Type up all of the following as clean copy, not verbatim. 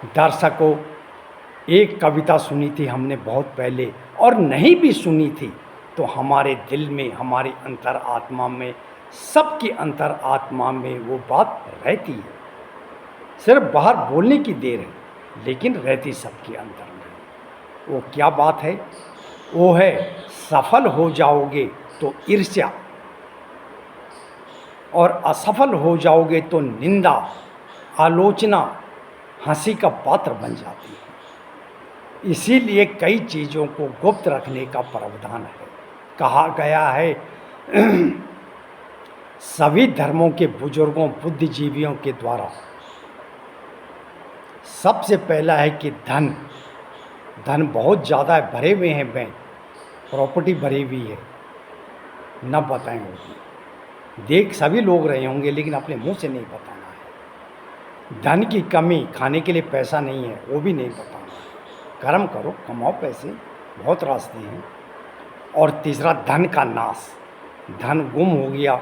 दर्शकों, एक कविता सुनी थी हमने बहुत पहले, और नहीं भी सुनी थी तो हमारे दिल में, हमारी अंतरात्मा में, सबकी अंतरात्मा में वो बात रहती है। सिर्फ बाहर बोलने की देर है, लेकिन रहती सबके अंदर में। वो क्या बात है? वो है, सफल हो जाओगे तो ईर्ष्या, और असफल हो जाओगे तो निंदा, आलोचना, हंसी का पात्र बन जाती है। इसीलिए कई चीज़ों को गुप्त रखने का प्रावधान है। कहा गया है सभी धर्मों के बुजुर्गों, बुद्धिजीवियों के द्वारा, सबसे पहला है कि धन बहुत ज़्यादा है, भरे हुए हैं बैंक, प्रॉपर्टी भरी हुई है, न बताएं होगी, देख सभी लोग रहे होंगे, लेकिन अपने मुंह से नहीं बताना है। धन की कमी, खाने के लिए पैसा नहीं है, वो भी नहीं बताना है। कर्म करो, कमाओ पैसे, बहुत रास्ते हैं। और तीसरा, धन का नाश, धन गुम हो गया,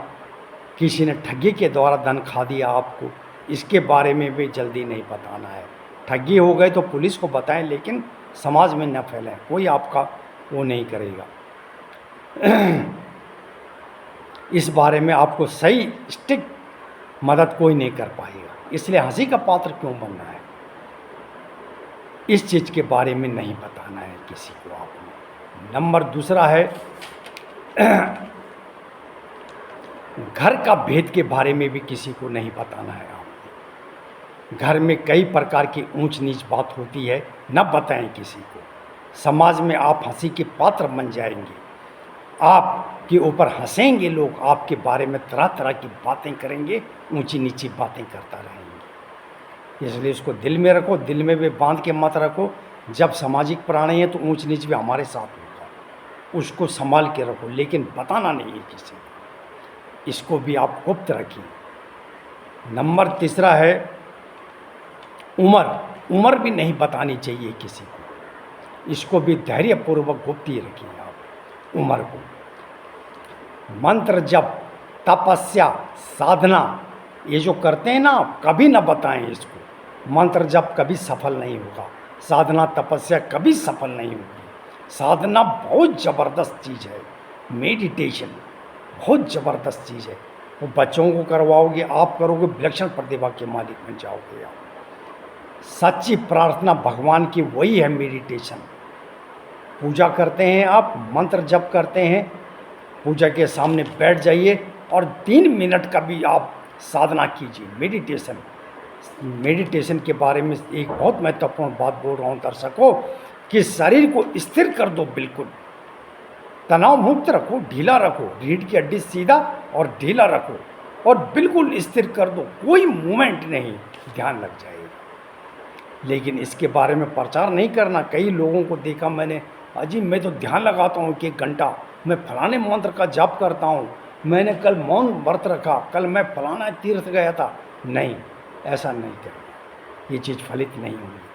किसी ने ठगी के द्वारा धन खा दिया आपको, इसके बारे में भी जल्दी नहीं बताना है। ठगी हो गए तो पुलिस को बताएं, लेकिन समाज में न फैलाएं, कोई आपका वो नहीं करेगा। इस बारे में आपको सही स्टिक मदद कोई नहीं कर पाएगा, इसलिए हंसी का पात्र क्यों बनना है, इस चीज़ के बारे में नहीं बताना है किसी को आपने। नंबर दूसरा है घर का भेद के बारे में भी किसी को नहीं बताना है आपको। घर में कई प्रकार की ऊंच नीच बात होती है, न बताएं किसी को। समाज में आप हंसी के पात्र बन जाएंगे, आपके ऊपर हंसेंगे लोग, आपके बारे में तरह तरह की बातें करेंगे, ऊंची नीची बातें करता रहेंगे। इसलिए इसको दिल में रखो, दिल में भी बांध के मत रखो। जब सामाजिक प्राणी है तो ऊंच नीच भी हमारे साथ होगा, उसको संभाल के रखो, लेकिन बताना नहीं है किसी को। इसको भी आप गुप्त रखिए। नंबर तीसरा है उम्र भी नहीं बतानी चाहिए किसी को, इसको भी धैर्यपूर्वक गुप्त ही रखिए आप उम्र को। मंत्र जप, तपस्या, साधना, ये जो करते हैं ना, आप कभी ना बताएं इसको। मंत्र जप कभी सफल नहीं होगा, साधना तपस्या कभी सफल नहीं होगी। साधना बहुत ज़बरदस्त चीज़ है, मेडिटेशन बहुत ज़बरदस्त चीज़ है। वो बच्चों को करवाओगे, आप करोगे, विलक्षण प्रतिभा के मालिक बन जाओगे आप। सच्ची प्रार्थना भगवान की वही है मेडिटेशन। पूजा करते हैं आप, मंत्र जप करते हैं, पूजा के सामने बैठ जाइए और 3 मिनट का भी आप साधना कीजिए, मेडिटेशन के बारे में एक बहुत महत्वपूर्ण बात बोल रहा हूँ दर्शकों, कि शरीर को स्थिर कर दो, बिल्कुल तनाव मुक्त रखो, ढीला रखो, रीढ़ की हड्डी सीधा और ढीला रखो, और बिल्कुल स्थिर कर दो, कोई मूवमेंट नहीं, ध्यान लग जाएगा। लेकिन इसके बारे में प्रचार नहीं करना। कई लोगों को देखा मैंने, अजी मैं तो ध्यान लगाता हूँ 1 घंटा, मैं फलाने मंत्र का जाप करता हूँ, मैंने कल मौन व्रत रखा, कल मैं फलाना तीर्थ गया था। नहीं, ऐसा नहीं करना, ये चीज़ फलित नहीं होगी।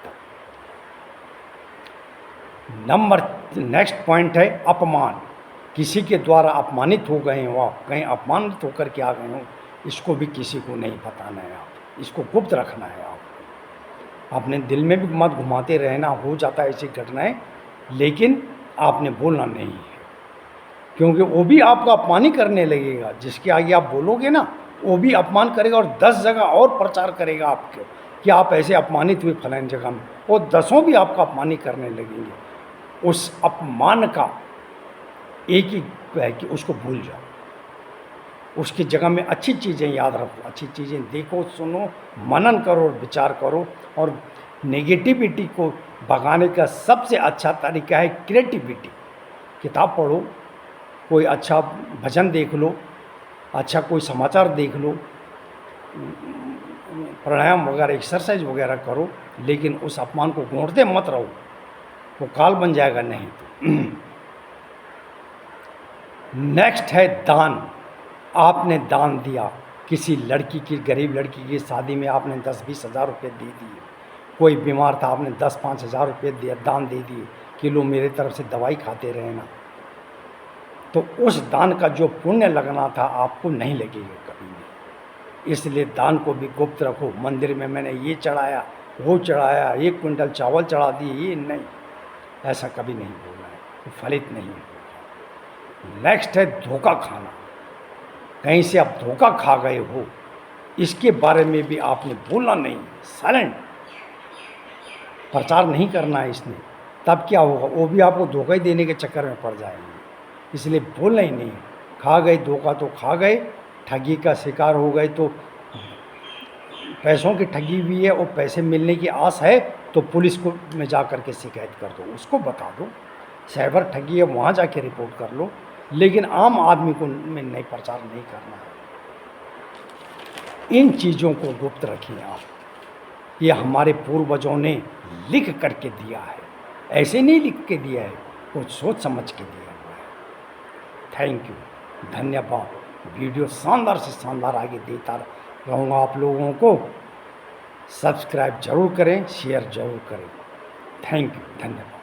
नंबर नेक्स्ट पॉइंट है अपमान। किसी के द्वारा अपमानित हो गए हो आप, कहीं अपमानित होकर के आ गए हो, इसको भी किसी को नहीं बताना है आप, इसको गुप्त रखना है आप। अपने दिल में भी मत घुमाते रहना, हो जाता है ऐसी घटनाएं, लेकिन आपने बोलना नहीं है, क्योंकि वो भी आपका अपमान ही करने लगेगा। जिसके आगे आप बोलोगे ना, वो भी अपमान करेगा और 10 जगह और प्रचार करेगा आपके कि आप ऐसे अपमानित हुए फलानी जगह में, वो 10 भी आपका अपमान ही करने लगेंगे। उस अपमान का एक ही है कि उसको भूल जाओ, उसकी जगह में अच्छी चीज़ें याद रखो, अच्छी चीज़ें देखो, सुनो, मनन करो और विचार करो। और नेगेटिविटी को भगाने का सबसे अच्छा तरीका है क्रिएटिविटी। किताब पढ़ो, कोई अच्छा भजन देख लो, अच्छा कोई समाचार देख लो, प्राणायाम वगैरह, एक्सरसाइज वगैरह करो, लेकिन उस अपमान को घोंटते मत रहो, वो काल बन जाएगा नहीं तो। नेक्स्ट है दान। आपने दान दिया, किसी लड़की की, गरीब लड़की की शादी में आपने 10-20 हज़ार रुपये दे दिए, कोई बीमार था आपने 10-5 हज़ार रुपये दिया, दान दे दिए कि लो मेरे तरफ से दवाई खाते रहना, तो उस दान का जो पुण्य लगना था आपको नहीं लगेगा कभी भी। इसलिए दान को भी गुप्त रखो। मंदिर में मैंने ये चढ़ाया, वो चढ़ाया, 1 क्विंटल चावल चढ़ा दिए, ये नहीं, ऐसा कभी नहीं बोलना है, वो फलित नहीं होगा। नेक्स्ट है धोखा खाना। कहीं से आप धोखा खा गए हो, इसके बारे में भी आपने बोलना नहीं, साइलेंट, प्रचार नहीं करना है इसने। तब क्या होगा, वो भी आपको धोखा ही देने के चक्कर में पड़ जाएंगे, इसलिए बोलना ही नहीं। खा गए धोखा तो खा गए, ठगी का शिकार हो गए तो पैसों की ठगी हुई है और पैसे मिलने की आस है तो पुलिस को में जा कर के शिकायत कर दो, उसको बता दो, साइबर ठगी है वहाँ जाके रिपोर्ट कर लो, लेकिन आम आदमी को में नहीं प्रचार नहीं करना है। इन चीज़ों को गुप्त रखिए आप, ये हमारे पूर्वजों ने लिख करके दिया है, ऐसे नहीं लिख के दिया है, कुछ सोच समझ के दिया हुआ है। थैंक यू, धन्यवाद। वीडियो शानदार से शानदार आगे देता रहूँगा आप लोगों को। सब्सक्राइब जरूर करें, शेयर जरूर करें। थैंक यू, धन्यवाद।